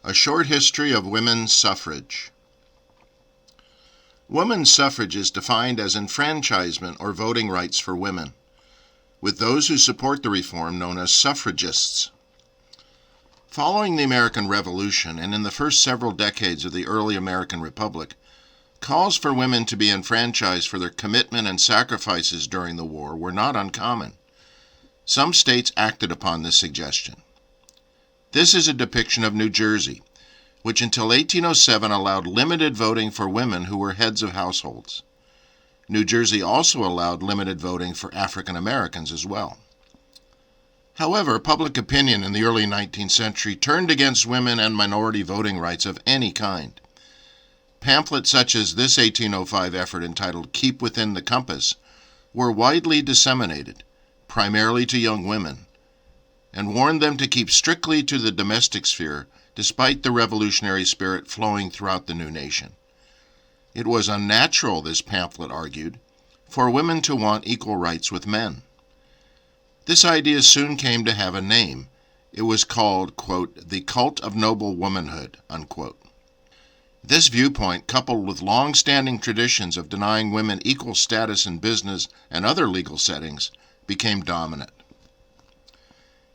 A Short History of Women's Suffrage. Women's suffrage is defined as enfranchisement or voting rights for women, with those who support the reform known as suffragists. Following the American Revolution and in the first several decades of the early American Republic, calls for women to be enfranchised for their commitment and sacrifices during the war were not uncommon. Some states acted upon this suggestion. This is a depiction of New Jersey, which until 1807 allowed limited voting for women who were heads of households. New Jersey also allowed limited voting for African Americans as well. However, public opinion in the early 19th century turned against women and minority voting rights of any kind. Pamphlets such as this 1805 effort entitled "Keep Within the Compass" were widely disseminated, primarily to young women, and warned them to keep strictly to the domestic sphere despite the revolutionary spirit flowing throughout the new nation. It was unnatural, this pamphlet argued, for women to want equal rights with men. This idea soon came to have a name. It was called, quote, "the cult of noble womanhood," unquote. This viewpoint, coupled with long-standing traditions of denying women equal status in business and other legal settings, became dominant.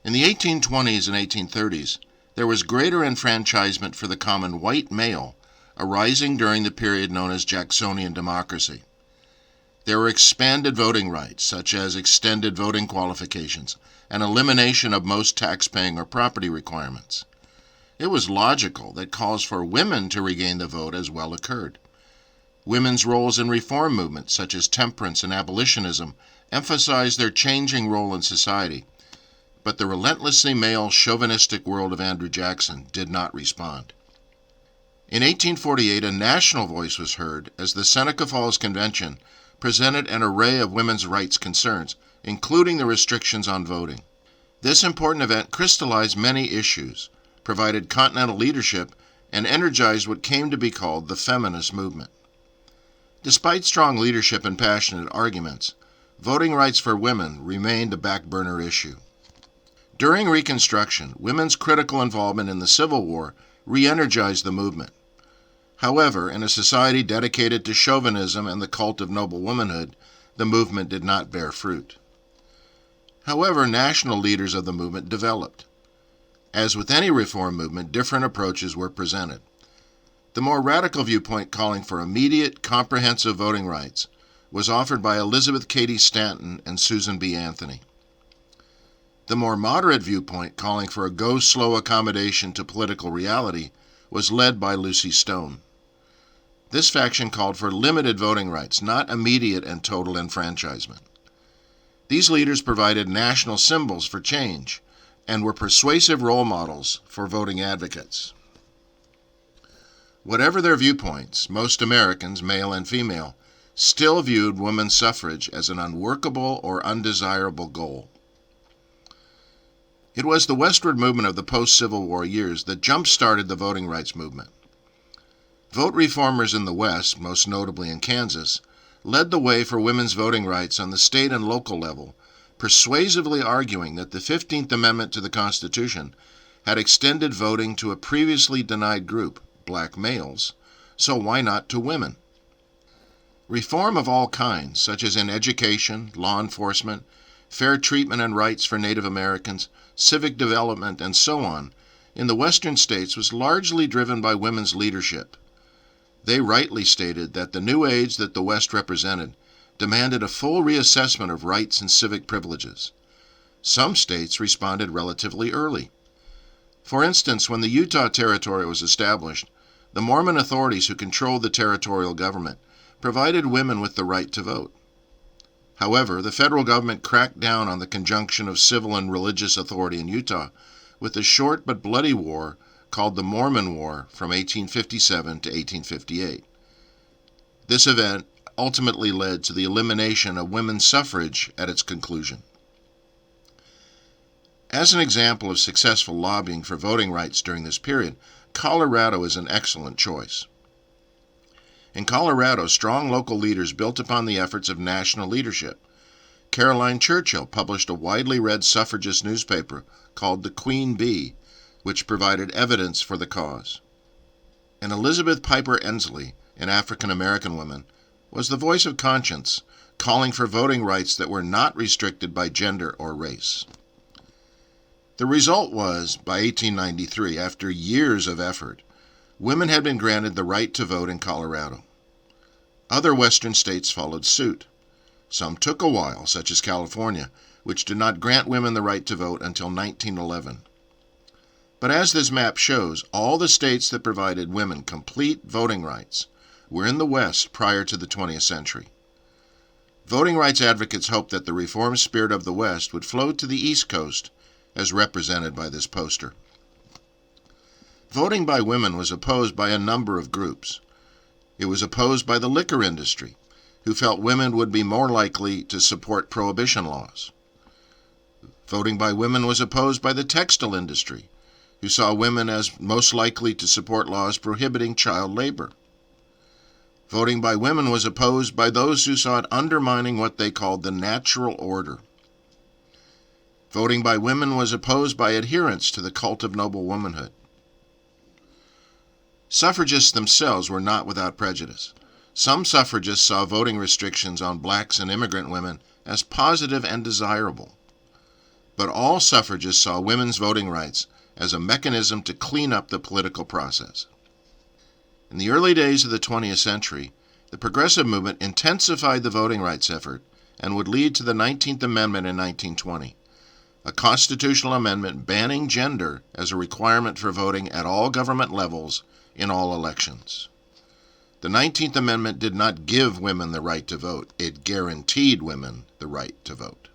In the 1820s and 1830s, there was greater enfranchisement for the common white male, arising during the period known as Jacksonian democracy. There were expanded voting rights, such as extended voting qualifications and elimination of most tax-paying or property requirements. It was logical that calls for women to regain the vote as well occurred. Women's roles in reform movements, such as temperance and abolitionism, emphasized their changing role in society, but the relentlessly male chauvinistic world of Andrew Jackson did not respond. In 1848, a national voice was heard as the Seneca Falls Convention presented an array of women's rights concerns, including the restrictions on voting. This important event crystallized many issues, provided continental leadership, and energized what came to be called the feminist movement. Despite strong leadership and passionate arguments, voting rights for women remained a back-burner issue. During Reconstruction, women's critical involvement in the Civil War re-energized the movement. However, in a society dedicated to chauvinism and the cult of noble womanhood, the movement did not bear fruit. However, national leaders of the movement developed. As with any reform movement, different approaches were presented. The more radical viewpoint calling for immediate, comprehensive voting rights was offered by Elizabeth Cady Stanton and Susan B. Anthony. The more moderate viewpoint, calling for a go-slow accommodation to political reality, was led by Lucy Stone. This faction called for limited voting rights, not immediate and total enfranchisement. These leaders provided national symbols for change and were persuasive role models for voting advocates. Whatever their viewpoints, most Americans, male and female, still viewed women's suffrage as an unworkable or undesirable goal. It was the westward movement of the post-Civil War years that jump-started the voting rights movement. Vote reformers in the West, most notably in Kansas, led the way for women's voting rights on the state and local level, persuasively arguing that the 15th Amendment to the Constitution had extended voting to a previously denied group, black males, so why not to women? Reform of all kinds, such as in education, law enforcement, fair treatment and rights for Native Americans, civic development, and so on, in the western states was largely driven by women's leadership. They rightly stated that the new age that the West represented demanded a full reassessment of rights and civic privileges. Some states responded relatively early. For instance, when the Utah Territory was established, the Mormon authorities who controlled the territorial government provided women with the right to vote. However, the federal government cracked down on the conjunction of civil and religious authority in Utah with a short but bloody war called the Mormon War from 1857 to 1858. This event ultimately led to the elimination of women's suffrage at its conclusion. As an example of successful lobbying for voting rights during this period, Colorado is an excellent choice. In Colorado, strong local leaders built upon the efforts of national leadership. Caroline Churchill published a widely read suffragist newspaper called the Queen Bee, which provided evidence for the cause. And Elizabeth Piper Ensley, an African-American woman, was the voice of conscience, calling for voting rights that were not restricted by gender or race. The result was, by 1893, after years of effort, women had been granted the right to vote in Colorado. Other western states followed suit. Some took a while, such as California, which did not grant women the right to vote until 1911. But as this map shows, all the states that provided women complete voting rights were in the West prior to the 20th century. Voting rights advocates hoped that the reform spirit of the West would flow to the East Coast, as represented by this poster. Voting by women was opposed by a number of groups. It was opposed by the liquor industry, who felt women would be more likely to support prohibition laws. Voting by women was opposed by the textile industry, who saw women as most likely to support laws prohibiting child labor. Voting by women was opposed by those who saw it undermining what they called the natural order. Voting by women was opposed by adherents to the cult of noble womanhood. Suffragists themselves were not without prejudice. Some suffragists saw voting restrictions on blacks and immigrant women as positive and desirable. But all suffragists saw women's voting rights as a mechanism to clean up the political process. In the early days of the 20th century, the progressive movement intensified the voting rights effort and would lead to the 19th Amendment in 1920. A constitutional amendment banning gender as a requirement for voting at all government levels in all elections. The 19th Amendment did not give women the right to vote. It guaranteed women the right to vote.